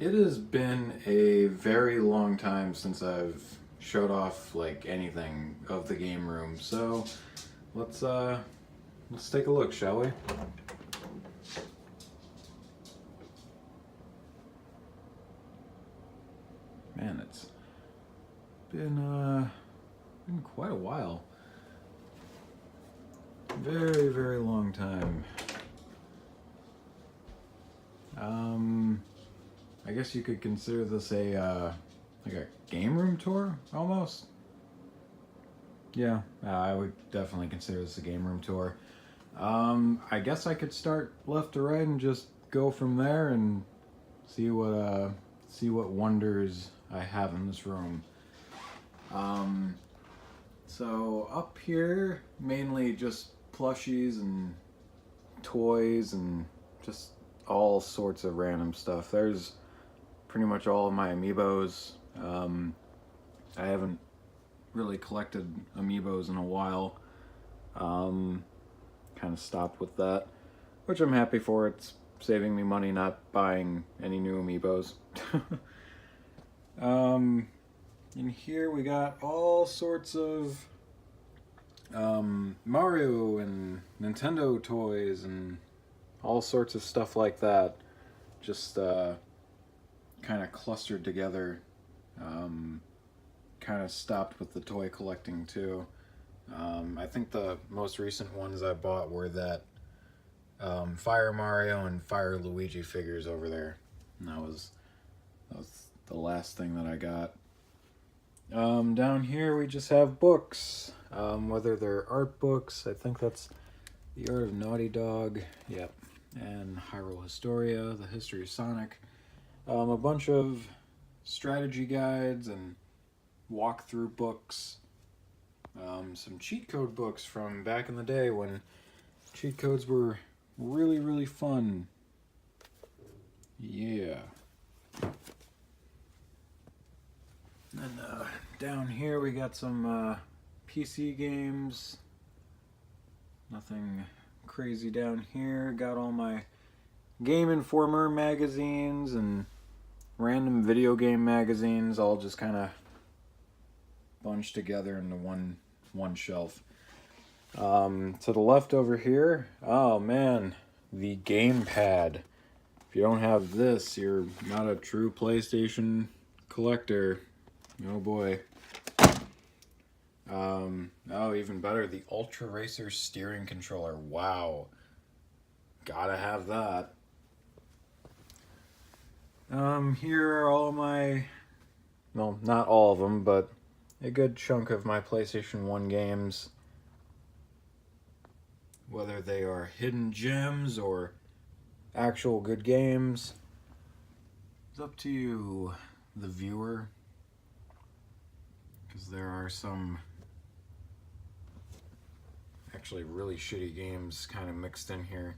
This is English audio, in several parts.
It has been a very long time since I've showed off like anything of the game room. So let's uh let's take a look, shall we? Man, it's been quite a while. Very, very long time. Um I guess you could consider this a like a game room tour almost. Yeah, I would definitely consider this a game room tour. I guess I could start left to right and just go from there and see what wonders I have in this room. Um, so up here, mainly just plushies and toys and just all sorts of random stuff. There's pretty much all of my amiibos. I haven't really collected amiibos in a while. Um, kind of stopped with that, which I'm happy for. It's saving me money not buying any new amiibos. um, in here we got all sorts of Mario and Nintendo toys and all sorts of stuff like that. Just kind of clustered together. Kind of stopped with the toy collecting too. I think the most recent ones I bought were that Fire Mario and Fire Luigi figures over there. And that was the last thing that I got. Down here we just have books. Whether they're art books, I think that's The Art of Naughty Dog, yep, and Hyrule Historia, The History of Sonic. A bunch of strategy guides and walkthrough books. Some cheat code books from back in the day when cheat codes were really, really fun. Yeah. And down here we got some PC games. Nothing crazy down here. Got all my Game Informer magazines and random video game magazines all just kind of bunched together into one shelf. To the left over here, oh man, the gamepad. If you don't have this, you're not a true PlayStation collector. Oh boy. Oh, even better, the Ultra Racer steering controller. Wow. Gotta have that. Here are all my, well, not all of them, but a good chunk of my PlayStation 1 games. Whether they are hidden gems or actual good games, it's up to you, the viewer. Because there are some actually really shitty games kind of mixed in here.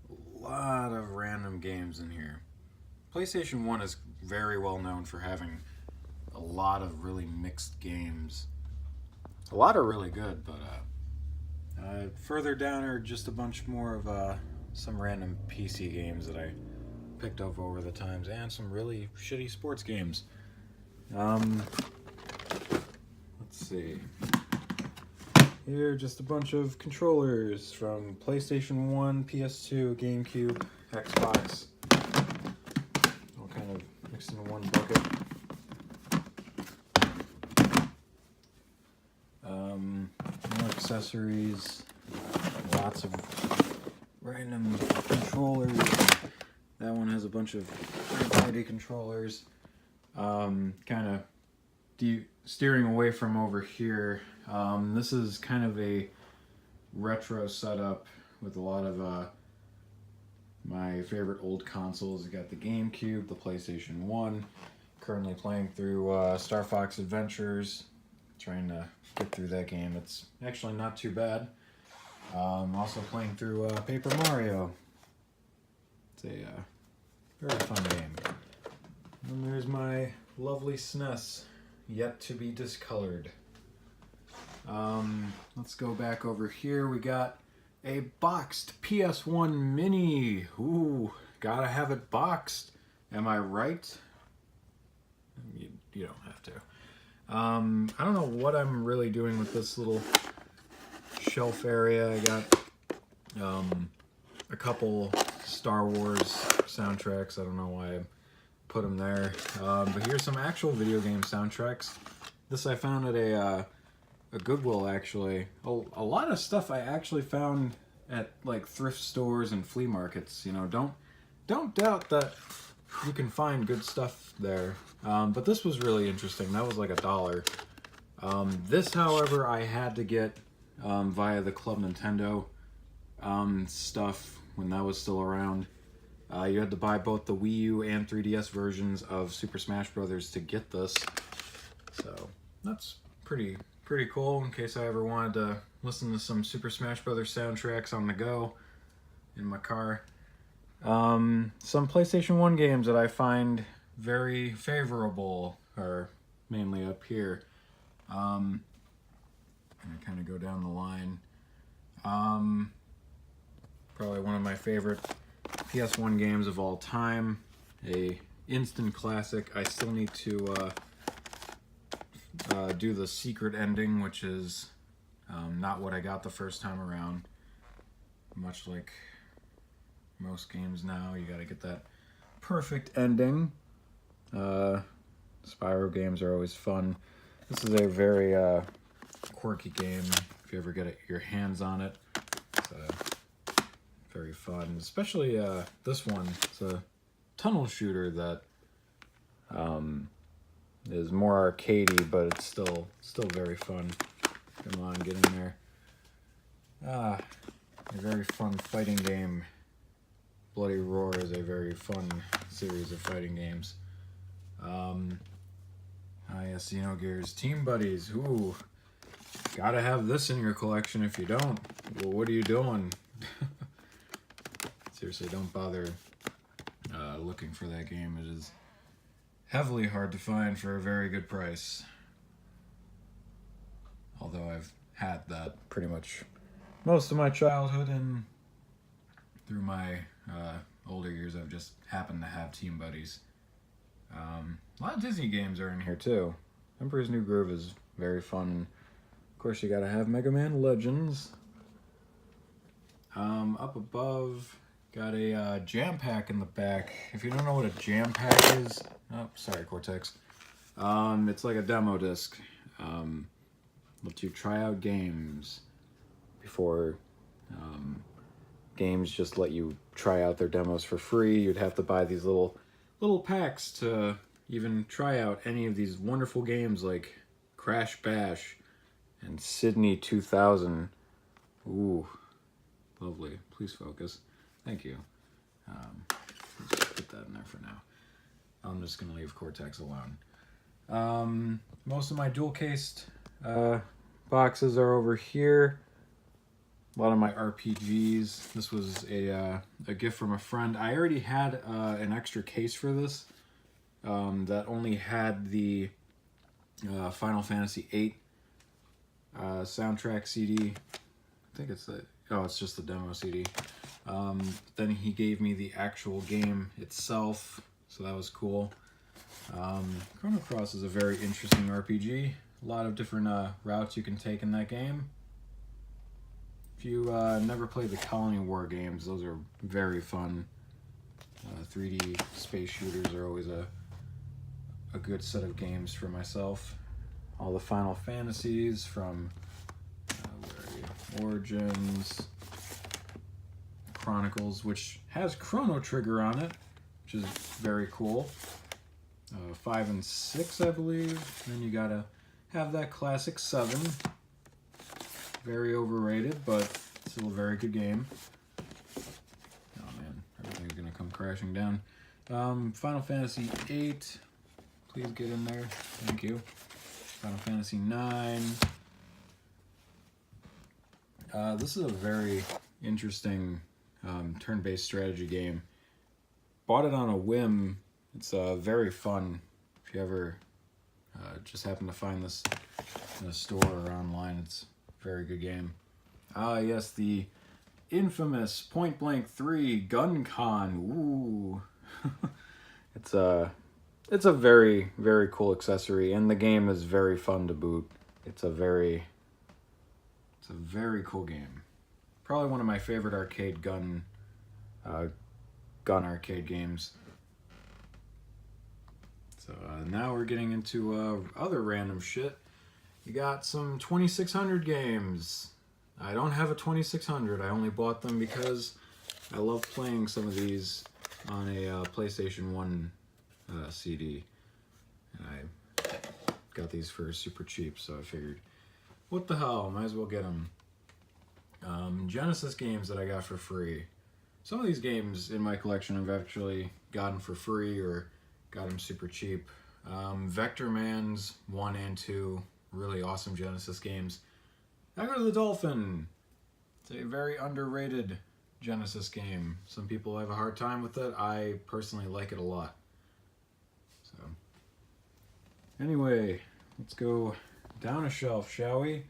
A lot of random games in here. PlayStation 1 is very well known for having a lot of really mixed games. A lot are really good, but further down are just a bunch more of some random PC games that I picked up over the times, and some really shitty sports games. Let's see. Here, just a bunch of controllers from PlayStation 1, PS2, GameCube, Xbox. All kind of mixed into one bucket. More accessories. Lots of random controllers. That one has a bunch of third-party controllers. Kind of steering away from over here. This is kind of a retro setup with a lot of my favorite old consoles. You got the GameCube, the PlayStation 1. Currently playing through Star Fox Adventures. Trying to get through that game. It's actually not too bad. Also playing through Paper Mario. It's a very fun game. And there's my lovely SNES, yet to be discolored. Let's go back over here. We got a boxed PS1 Mini. Ooh, gotta have it boxed. Am I right? You don't have to. I don't know what I'm really doing with this little shelf area. I got a couple Star Wars soundtracks. I don't know why I put them there. But here's some actual video game soundtracks. This I found at a Goodwill, actually. A lot of stuff I actually found at like thrift stores and flea markets. You know, don't doubt that you can find good stuff there. But this was really interesting. That was like $1. This, however, I had to get via the Club Nintendo stuff when that was still around. You had to buy both the Wii U and 3DS versions of Super Smash Bros. To get this. So that's pretty cool in case I ever wanted to listen to some Super Smash Bros. Soundtracks on the go in my car. Some PlayStation 1 games that I find very favorable are mainly up here. And I kind of go down the line. Probably one of my favorite PS1 games of all time. A instant classic. I still need to do the secret ending, which is not what I got the first time around. Much like most games now, you gotta get that perfect ending. Spyro games are always fun. This is a very quirky game. If you ever get your hands on it, it's very fun. Especially this one. It's a tunnel shooter that is more arcadey, but it's still very fun. Come on, get in there. A very fun fighting game. Bloody Roar is a very fun series of fighting games. Yes, Xenogears Team Buddies. Ooh, gotta have this in your collection. If you don't, well, what are you doing? Seriously, don't bother looking for that game. It is heavily hard to find for a very good price. Although I've had that pretty much most of my childhood, and through my older years I've just happened to have Team Buddies. A lot of Disney games are in here too. Emperor's New Groove is very fun. Of course, you gotta have Mega Man Legends. Up above, got a jam pack in the back. If you don't know what a jam pack is, oh, sorry, Cortex. It's like a demo disc. Lets you try out games before games just let you try out their demos for free. You'd have to buy these little packs to even try out any of these wonderful games like Crash Bash and Sydney 2000. Ooh, lovely. Please focus. Thank you. Let's put that in there for now. I'm just going to leave Cortex alone. Most of my dual-cased boxes are over here. A lot of my RPGs. This was a gift from a friend. I already had an extra case for this that only had the Final Fantasy VIII soundtrack CD. I think it's it's just the demo CD. Then he gave me the actual game itself, so that was cool. Chrono Cross is a very interesting RPG. A lot of different routes you can take in that game. If you never played the Colony War games, those are very fun. 3D space shooters are always a good set of games for myself. All the Final Fantasies from Origins, Chronicles, which has Chrono Trigger on it, which is very cool. 5 and 6, I believe. Then you gotta have that classic 7. Very overrated, but still a very good game. Oh man, everything's gonna come crashing down. Final Fantasy VIII, please get in there. Thank you. Final Fantasy IX. This is a very interesting turn-based strategy game. Bought it on a whim. It's very fun. If you ever just happen to find this in a store or online, it's a very good game. Yes, the Infamous Point Blank 3 Gun Con. Ooh. It's a very, very cool accessory, and the game is very fun to boot. It's a very cool game. Probably one of my favorite arcade gun arcade games. So now we're getting into other random shit. You got some 2600 games. I don't have a 2600. I only bought them because I love playing some of these on a PlayStation 1 CD. And I got these for super cheap, so I figured, what the hell, might as well get them. Genesis games that I got for free. Some of these games in my collection I've actually gotten for free or got them super cheap. Vector Man's 1 and 2, really awesome Genesis games. Echo the Dolphin. It's a very underrated Genesis game. Some people have a hard time with it. I personally like it a lot. So, anyway, let's go down a shelf, shall we?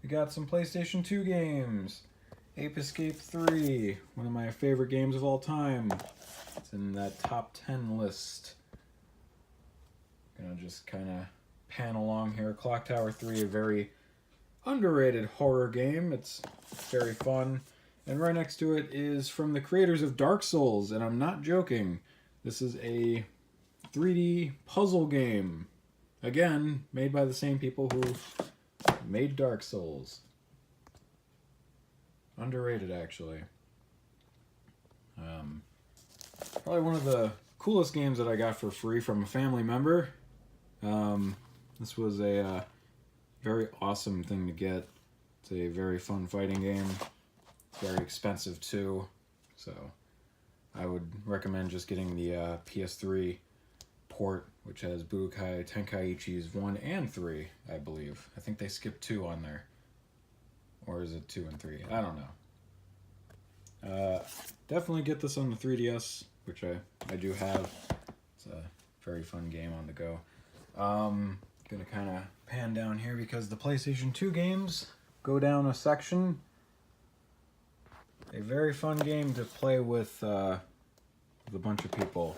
We got some PlayStation 2 games. Ape Escape 3, one of my favorite games of all time. It's in that top 10 list. Gonna just kind of pan along here. Clock Tower 3, a very underrated horror game. It's very fun. And right next to it is from the creators of Dark Souls, and I'm not joking. This is a 3D puzzle game. Again, made by the same people who made Dark Souls. Underrated, actually. Probably one of the coolest games that I got for free from a family member. This was a very awesome thing to get. It's a very fun fighting game. Very expensive too, so I would recommend just getting the PS3 port, which has Budokai Tenkaichis 1 and 3, I believe. I think they skipped 2 on there. Or is it 2 and 3? I don't know. Definitely get this on the 3DS, which I do have. It's a very fun game on the go. Gonna kind of pan down here because the PlayStation 2 games go down a section. A very fun game to play with a bunch of people.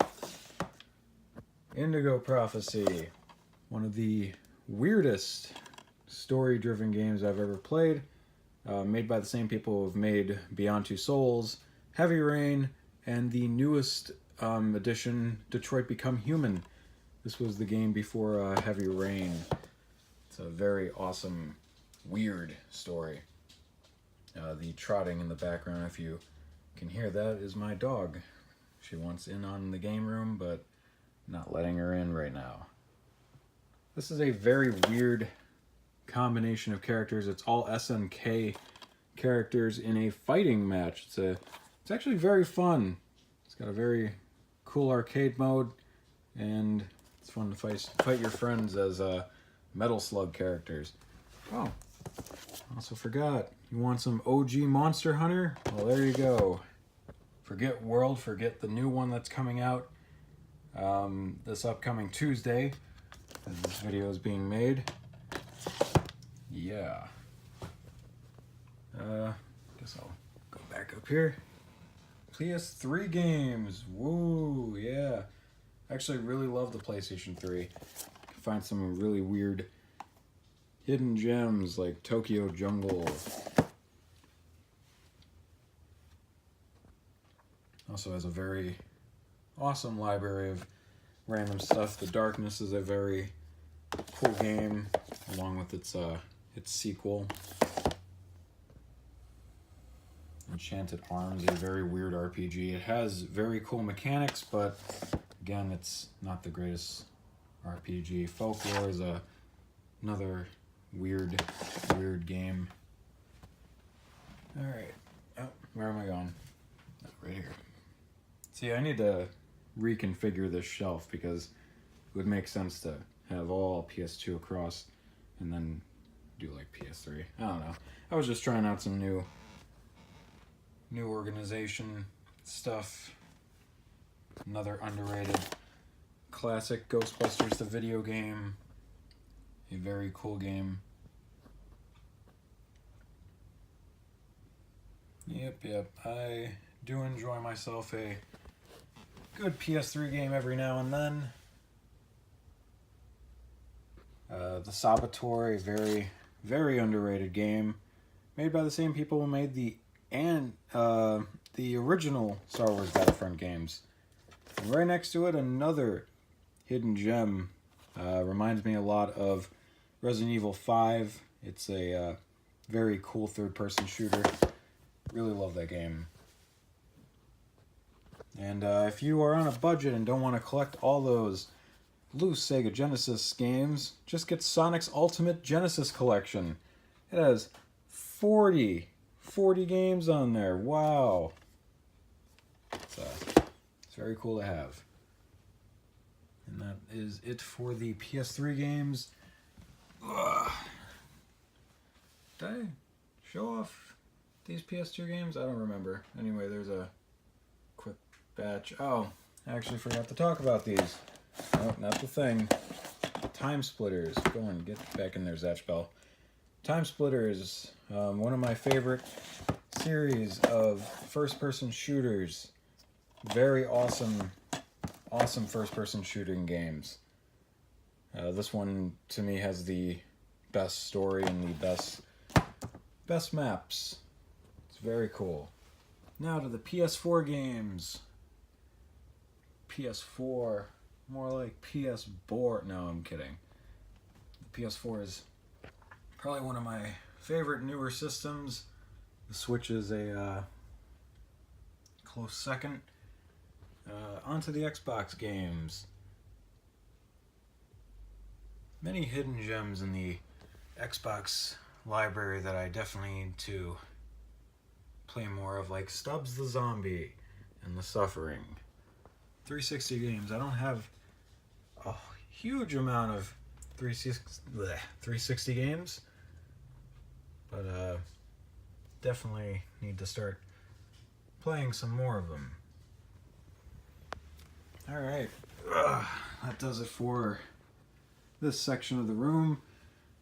Indigo Prophecy, one of the weirdest story-driven games I've ever played. Made by the same people who have made Beyond Two Souls, Heavy Rain, and the newest edition, Detroit Become Human. This was the game before Heavy Rain. It's a very awesome, weird story. The trotting in the background, if you can hear that, is my dog. She wants in on the game room, but not letting her in right now. This is a very weird combination of characters. It's all SNK characters in a fighting match. It's actually very fun. It's got a very cool arcade mode, and it's fun to fight your friends as Metal Slug characters. Oh, also forgot. You want some OG Monster Hunter? Well, there you go. Forget World, forget the new one that's coming out this upcoming Tuesday, as this video is being made. Yeah. Guess I'll go back up here. PS3 games. Woo, yeah. I actually really love the PlayStation 3. You can find some really weird hidden gems like Tokyo Jungle. Also has a very awesome library of random stuff. The Darkness is a very cool game, along with its sequel. Enchanted Arms, a very weird RPG. It has very cool mechanics, but again, it's not the greatest RPG. Folklore is another weird game. Alright. Oh, where am I going? Oh, right here. See, I need to reconfigure this shelf because it would make sense to have all PS2 across and then do like PS3. I don't know. I was just trying out some new organization stuff. Another underrated classic, Ghostbusters the video game. A very cool game. Yep. I do enjoy myself a good PS3 game every now and then. The Saboteur, a very, very underrated game, made by the same people who made the original Star Wars Battlefront games. And right next to it, another hidden gem. Reminds me a lot of Resident Evil 5. It's a very cool third-person shooter. Really love that game. And if you are on a budget and don't want to collect all those loose Sega Genesis games, just get Sonic's Ultimate Genesis Collection. It has 40 games on there. Wow. It's very cool to have. And that is it for the PS3 games. Ugh. Did I show off these PS2 games? I don't remember. Anyway, there's a quick batch. Oh, I actually forgot to talk about these. No, not the thing. Time Splitters. Go on, get back in there, Zatchbell. Time Splitters, one of my favorite series of first-person shooters. Very awesome first-person shooting games. This one, to me, has the best story and the best maps. It's very cool. Now to the PS4 games. PS4, more like PS board. No, I'm kidding. The PS4 is probably one of my favorite newer systems. The Switch is a close second. Onto the Xbox games. Many hidden gems in the Xbox library that I definitely need to play more of, like Stubbs the Zombie and The Suffering. 360 games. I don't have a huge amount of 360 games, but definitely need to start playing some more of them. Alright, that does it for this section of the room.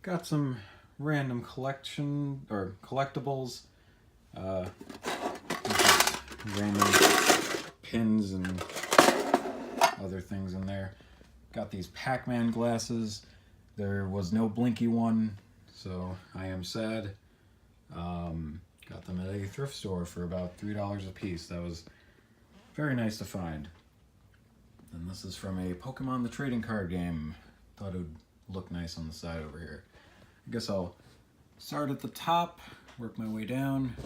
Got some random collectibles, random pins and other things in there. Got these Pac-Man glasses. There was no Blinky one, so I am sad. Got them at a thrift store for about $3 a piece. That was very nice to find. And this is from a Pokemon the Trading Card game. Thought it would look nice on the side over here. I guess I'll start at the top, work my way down.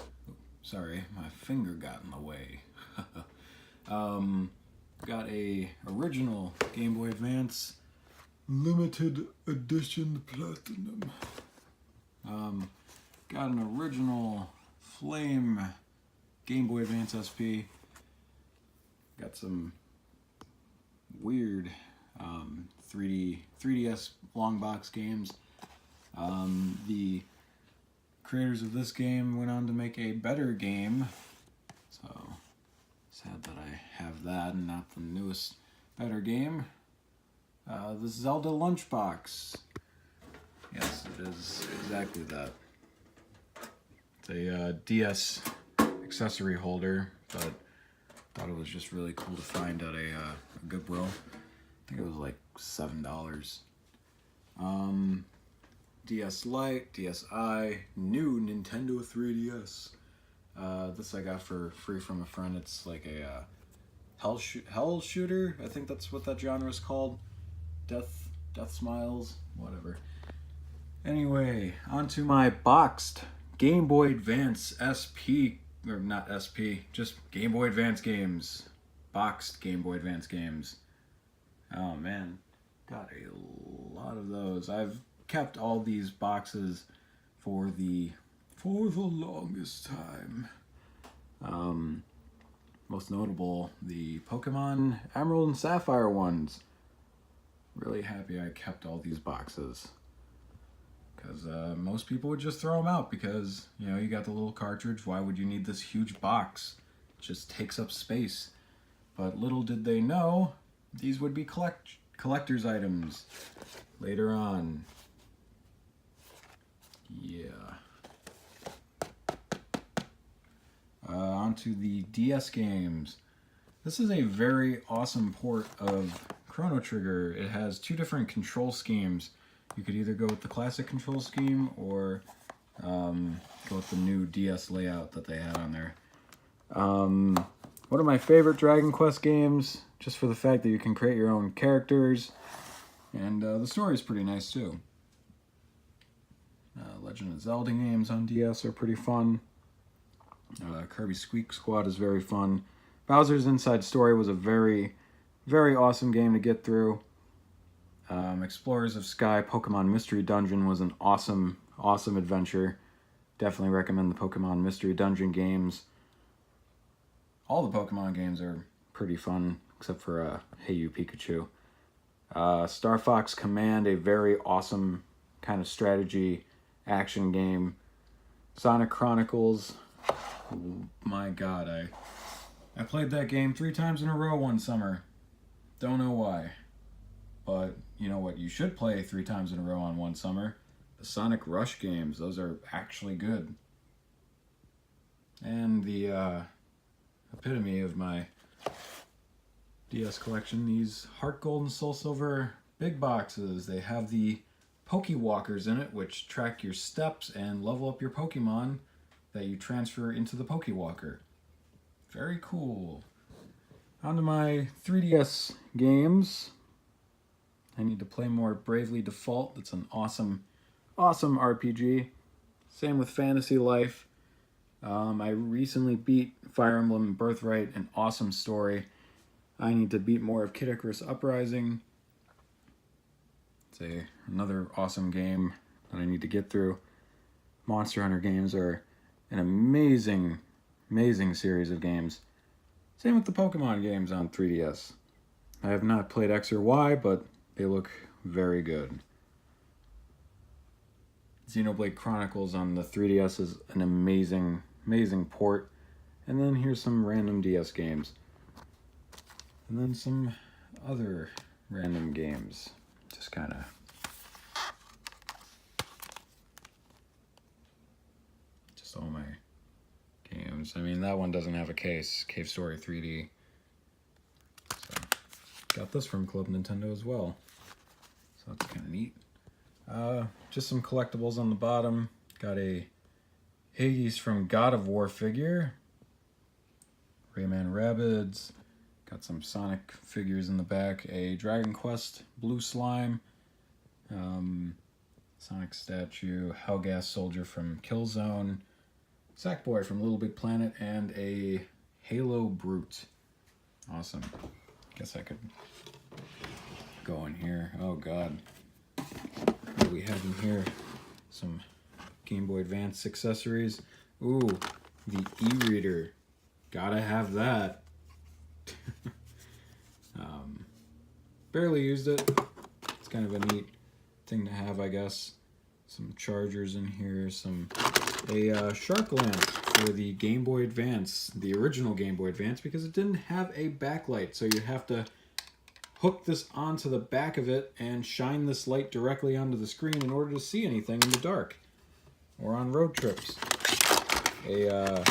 Sorry, my finger got in the way. Got a original Game Boy Advance limited edition platinum. Got an original Flame Game Boy Advance SP. Got some weird 3DS long box games. The creators of this game went on to make a better game, so sad that I have that and not the newest better game. The Zelda Lunchbox. Yes, it is exactly that. It's a DS accessory holder, but thought it was just really cool to find at a Goodwill. I think it was like $7. DS Lite, DSi, new Nintendo 3DS. This I got for free from a friend. It's like a hell shooter. I think that's what that genre is called. Death Smiles, whatever. Anyway, onto my boxed Game Boy Advance SP, or not SP, just Game Boy Advance games. Boxed Game Boy Advance games. Oh man, got a lot of those. I've kept all these boxes for the longest time. Most notable, the Pokemon Emerald and Sapphire ones. Really happy I kept all these boxes. Because most people would just throw them out because, you know, you got the little cartridge. Why would you need this huge box? It just takes up space. But little did they know, these would be collector's items later on. Yeah. Onto the DS games. This is a very awesome port of Chrono Trigger. It has two different control schemes. You could either go with the classic control scheme or go with the new DS layout that they had on there. One of my favorite Dragon Quest games, just for the fact that you can create your own characters, and the story is pretty nice too. Legend of Zelda games on DS are pretty fun. Kirby Squeak Squad is very fun. Bowser's Inside Story was a very, very awesome game to get through. Explorers of Sky Pokemon Mystery Dungeon was an awesome, awesome adventure. Definitely recommend the Pokemon Mystery Dungeon games. All the Pokemon games are pretty fun, except for Hey You Pikachu. Star Fox Command, a very awesome kind of strategy action game. Sonic Chronicles, oh my god, I played that game 3 times in a row one summer. Don't know why. But you know what you should play 3 times in a row on one summer? The Sonic Rush games. Those are actually good. And the epitome of my DS collection, these Heart Gold and Soul Silver big boxes. They have the Pokewalkers in it, which track your steps and level up your Pokemon that you transfer into the Pokewalker. Very cool. On to my 3DS games. I need to play more Bravely Default. It's an awesome, awesome RPG. Same with Fantasy Life. I recently beat Fire Emblem Birthright, an awesome story. I need to beat more of Kid Icarus Uprising. It's another awesome game that I need to get through. Monster Hunter games are an amazing, amazing series of games. Same with the Pokemon games on 3DS. I have not played X or Y, but they look very good. Xenoblade Chronicles on the 3DS is an amazing, amazing port. And then here's some random DS games. And then some other random games. Just kind of... just all my games. I mean, that one doesn't have a case. Cave Story 3D. So, got this from Club Nintendo as well. So that's kind of neat. Just some collectibles on the bottom. Got a Hades from God of War figure. Rayman Rabbids. Got some Sonic figures in the back. A Dragon Quest Blue Slime. Sonic statue. Helghast Soldier from Killzone. Sackboy from Little Big Planet. And a Halo Brute. Awesome. Guess I could go in here. Oh god. What do we have in here? Some Game Boy Advance accessories. Ooh, the e-reader. Gotta have that. Barely used it. It's kind of a neat thing to have, I guess. Some chargers in here. A shark lamp for the Game Boy Advance, the original Game Boy Advance, because it didn't have a backlight, so you'd have to hook this onto the back of it and shine this light directly onto the screen in order to see anything in the dark or on road trips. A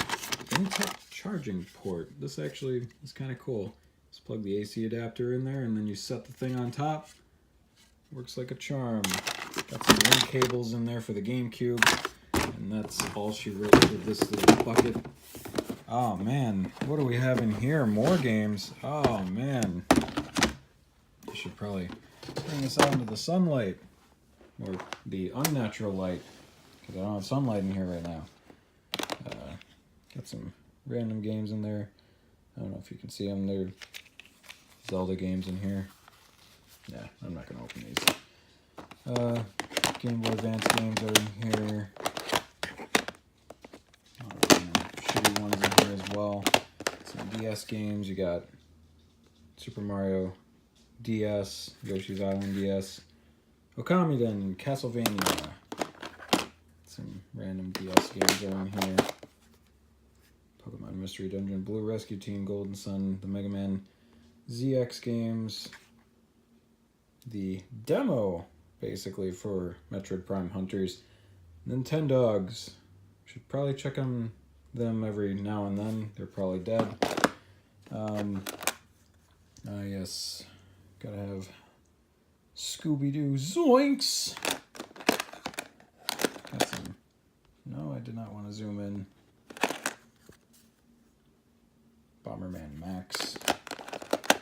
Intech charging port. This actually is kind of cool. Just plug the AC adapter in there and then you set the thing on top. Works like a charm. Got some link cables in there for the GameCube, and that's all she wrote for this little bucket. Oh man, what do we have in here? More games. Oh man. I should probably bring this out into the sunlight, or the unnatural light, because I don't have sunlight in here right now. Got some random games in there. I don't know if you can see them. They're Zelda games in here. Yeah, I'm not going to open these. Game Boy Advance games are in here. Shitty ones in here as well. Some DS games. You got Super Mario DS, Yoshi's Island DS, Okamiden, Castlevania. Some random DS games are in here. Pokemon Mystery Dungeon, Blue Rescue Team, Golden Sun, the Mega Man ZX games. The demo, basically, for Metroid Prime Hunters. Nintendogs. Should probably check them them every now and then. They're probably dead. Yes, gotta have Scooby-Doo Zoinks! Got some... No, I did not want to zoom in. Bomberman Max.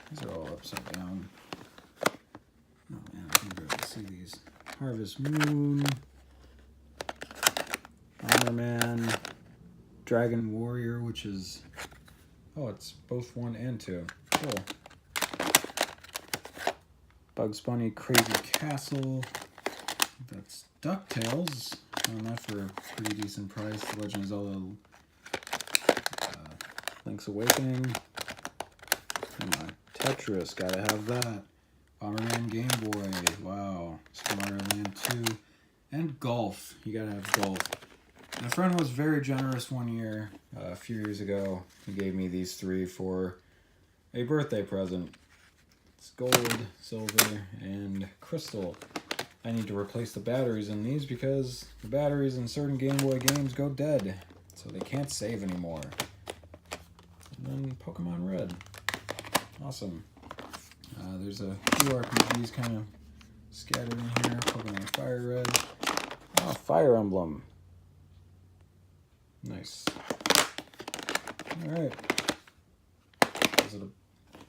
These are all upside down. Oh man, I can barely see these. Harvest Moon. Bomberman. Dragon Warrior, which is... Oh, it's both 1 and 2. Cool. Bugs Bunny Crazy Castle. That's DuckTales. Found that for a pretty decent price. The Legend of Zelda Link's Awakening. Come on. Tetris, gotta have that. Bomberman Game Boy. Wow. Super Mario Land 2. And golf. You gotta have golf. My friend was very generous one year, a few years ago. He gave me these 3 for a birthday present. It's gold, silver, and crystal. I need to replace the batteries in these because the batteries in certain Game Boy games go dead, so they can't save anymore. And then Pokemon Red. Awesome. There's a few RPGs kind of scattered in here. Pokemon Fire Red. Oh, Fire Emblem. Nice. Alright.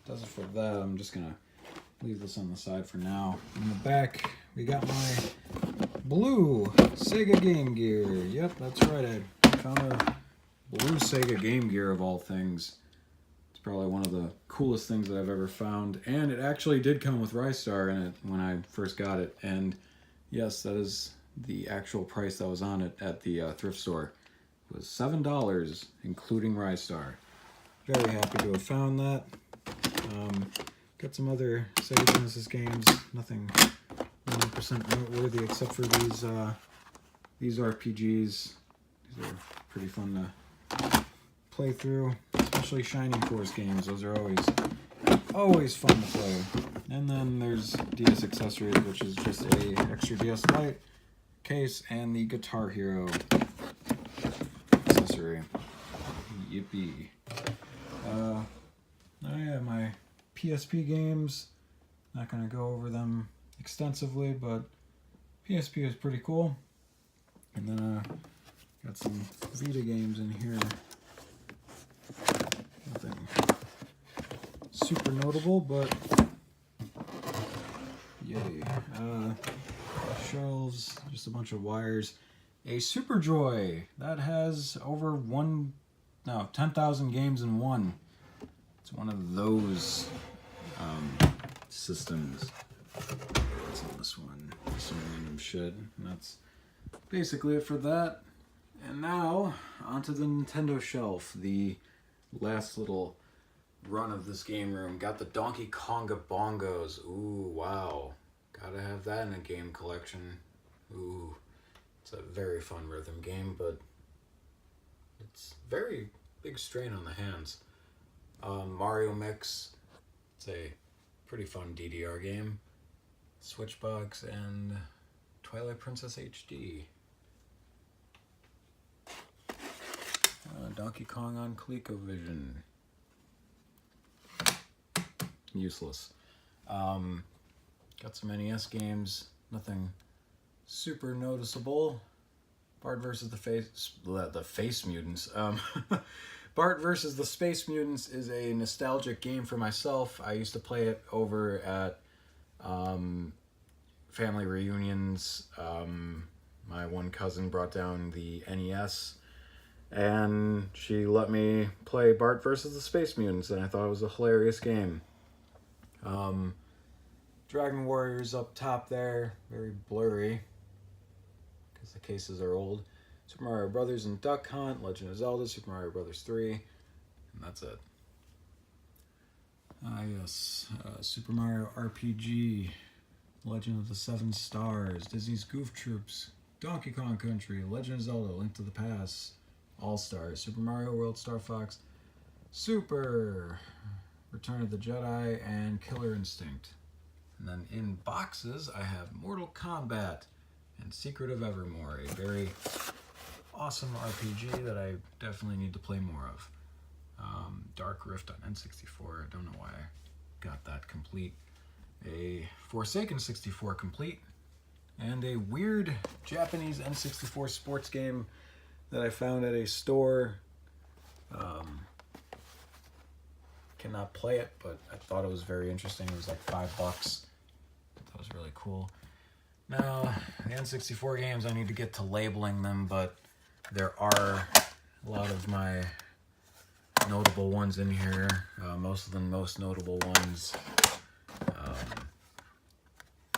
Does it for that. I'm just gonna leave this on the side for now. In the back, we got my blue Sega Game Gear. Yep, that's right. I found a blue Sega Game Gear of all things. It's probably one of the coolest things that I've ever found. And it actually did come with Rystar in it when I first got it. And yes, that is the actual price that was on it at the thrift store. It was $7, including Rystar. Very happy to have found that. Got some other Sega Genesis games. Nothing 100% noteworthy except for these RPGs. These are pretty fun to play through, especially Shining Force games. Those are always fun to play. And then there's DS Accessories, which is just a extra DS Lite case and the Guitar Hero accessory. Yippee. I have my PSP games. Not going to go over them extensively, but PSP is pretty cool. And then got some Vita games in here. Nothing super notable, but yay. Shelves, just a bunch of wires. A Super Joy that has over 10,000 games in one. It's one of those systems. What's on this one? Some random shit. And that's basically it for that. And now, onto the Nintendo shelf. The last little run of this game room. Got the Donkey Konga Bongos. Ooh, wow. Gotta have that in a game collection. Ooh. It's a very fun rhythm game, but it's very big strain on the hands. Mario Mix. It's a pretty fun DDR game. Switchbox and Twilight Princess HD. Donkey Kong on ColecoVision. Useless. Got some NES games. Nothing super noticeable. Bart versus the Face Mutants. Bart versus the Space Mutants is a nostalgic game for myself. I used to play it over at family reunions. My one cousin brought down the NES, and she let me play Bart versus the Space Mutants, and I thought it was a hilarious game. Dragon Warriors up top there, very blurry, because the cases are old. Super Mario Brothers and Duck Hunt, Legend of Zelda, Super Mario Brothers 3, and that's it. Yes, Super Mario RPG, Legend of the Seven Stars, Disney's Goof Troops, Donkey Kong Country, Legend of Zelda, Link to the Past, All-Stars, Super Mario World, Star Fox, Super, Return of the Jedi, and Killer Instinct. And then in boxes, I have Mortal Kombat and Secret of Evermore, a very awesome RPG that I definitely need to play more of. Dark Rift on N64. I don't know why I got that complete. A Forsaken 64 complete. And a weird Japanese N64 sports game that I found at a store. Cannot play it, but I thought it was very interesting. It was like $5. That was really cool. Now, the N64 games, I need to get to labeling them, but there are a lot of my notable ones in here. Most of the most notable ones.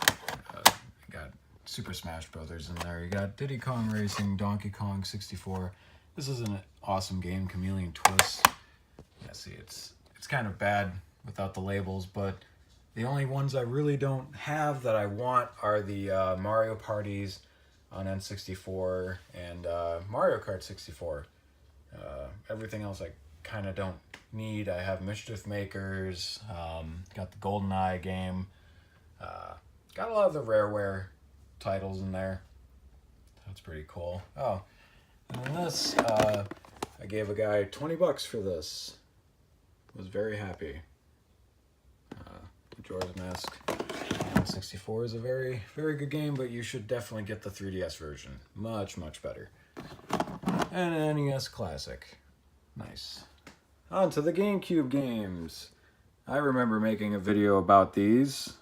You got Super Smash Brothers in there. You got Diddy Kong Racing, Donkey Kong 64. This is an awesome game, Chameleon Twist. Yeah, see, it's kind of bad without the labels, but the only ones I really don't have that I want are the Mario Parties on N64 and Mario Kart 64. Everything else I kind of don't need. I have Mischief Makers, got the GoldenEye game, got a lot of the Rareware titles in there. That's pretty cool. Oh, and then this, I gave a guy $20 for this. Was very happy. Majora's Mask on 64 is a very, very good game, but you should definitely get the 3DS version. Much, much better. And an NES Classic. Nice. On to the GameCube games. I remember making a video about these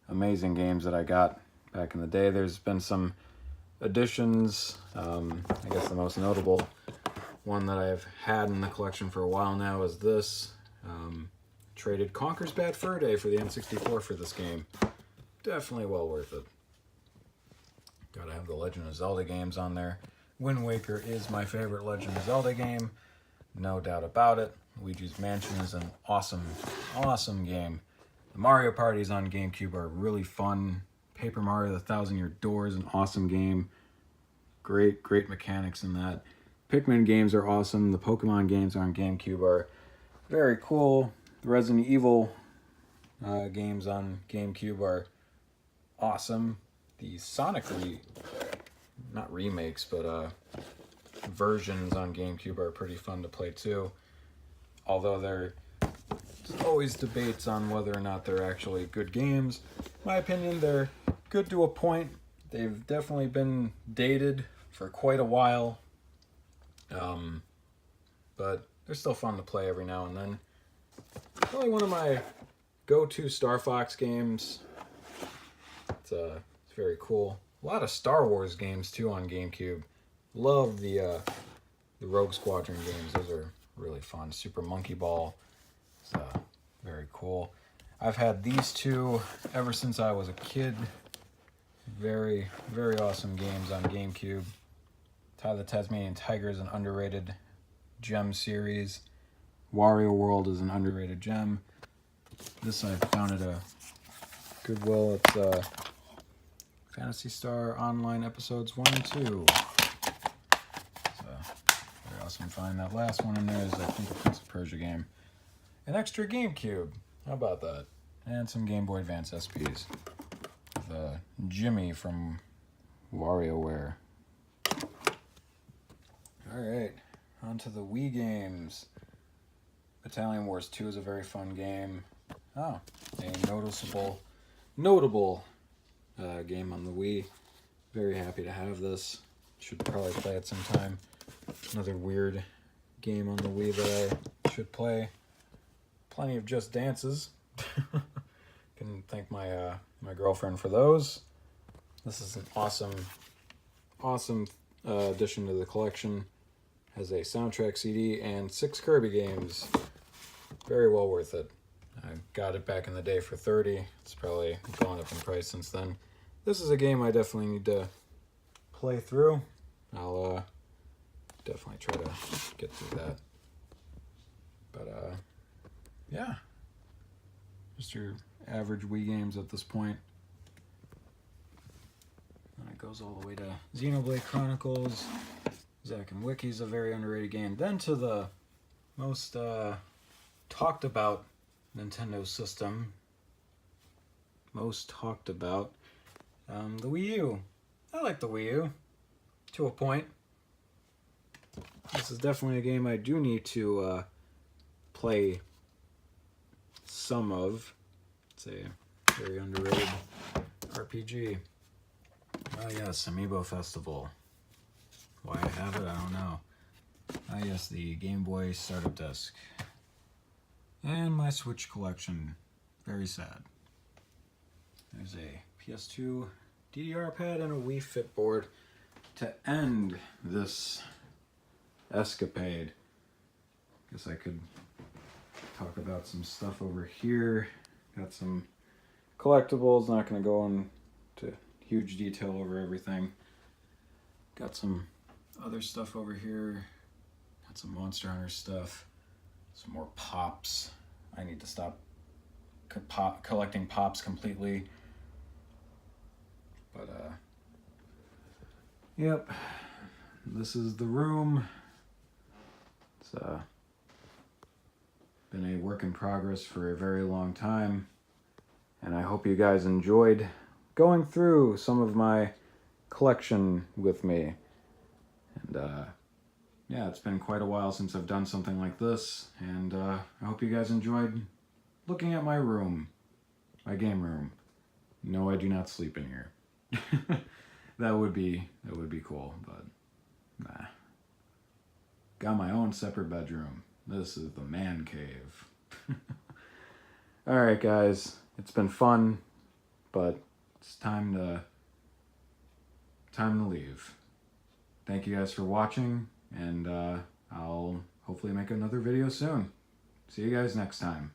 amazing games that I got back in the day. There's been some additions. I guess the most notable one that I've had in the collection for a while now is this. Traded Conker's Bad Fur Day for the N64 for this game. Definitely well worth it. Gotta have the Legend of Zelda games on there. Wind Waker is my favorite Legend of Zelda game. No doubt about it. Luigi's Mansion is an awesome, awesome game. The Mario Parties on GameCube are really fun. Paper Mario The Thousand Year Door is an awesome game. Great, great mechanics in that. Pikmin games are awesome. The Pokemon games on GameCube are very cool. The Resident Evil games on GameCube are awesome. The Sonic not remakes, but versions on GameCube are pretty fun to play too. Although there's always debates on whether or not they're actually good games. In my opinion, they're good to a point. They've definitely been dated for quite a while. But they're still fun to play every now and then. Probably one of my go-to Star Fox games. It's very cool. A lot of Star Wars games too on GameCube. Love the Rogue Squadron games. Those are really fun. Super Monkey Ball. It's very cool. I've had these two ever since I was a kid. Very, very awesome games on GameCube. Ty the Tasmanian Tiger is an underrated gem series. Wario World is an underrated gem. This I found at a Goodwill. It's Phantasy Star Online Episodes 1 and 2. It's very awesome find. That last one in there is, I think, a Prince of Persia game. An extra GameCube. How about that? And some Game Boy Advance SPs. The Jimmy from WarioWare. Alright, on to the Wii games. Battalion Wars 2 is a very fun game. Oh, a notable game on the Wii. Very happy to have this. Should probably play it sometime. Another weird game on the Wii that I should play. Plenty of Just Dances. Can thank my my girlfriend for those. This is an awesome addition to the collection. Has a soundtrack CD and 6 Kirby games. Very well worth it. I got it back in the day for $30. It's probably gone up in price since then. This is a game I definitely need to play through. I'll definitely try to get through that. But yeah, just your average Wii games at this point. And it goes all the way to Xenoblade Chronicles. Zack and Wiki's a very underrated game. Then to the most talked about Nintendo system. Most talked about. The Wii U. I like the Wii U. to a point. This is definitely a game I do need to play some of. It's a very underrated RPG. Ah yes, Amiibo Festival. Why I have it, I don't know. Ah yes, the Game Boy Startup Disc. And my Switch collection. Very sad. There's a PS2 DDR pad and a Wii Fit board to end this escapade. Guess I could talk about some stuff over here. Got some collectibles, not going to go into huge detail over everything. Got some other stuff over here. Got some Monster Hunter stuff. Some more pops. I need to stop collecting pops completely. But, yep. This is the room. It's been a work in progress for a very long time. And I hope you guys enjoyed going through some of my collection with me. And, yeah, it's been quite a while since I've done something like this, and I hope you guys enjoyed looking at my room, my game room. No, I do not sleep in here. that would be cool, but nah. Got my own separate bedroom. This is the man cave. All right, guys, it's been fun, but it's time to leave. Thank you guys for watching. And I'll hopefully make another video soon. See you guys next time.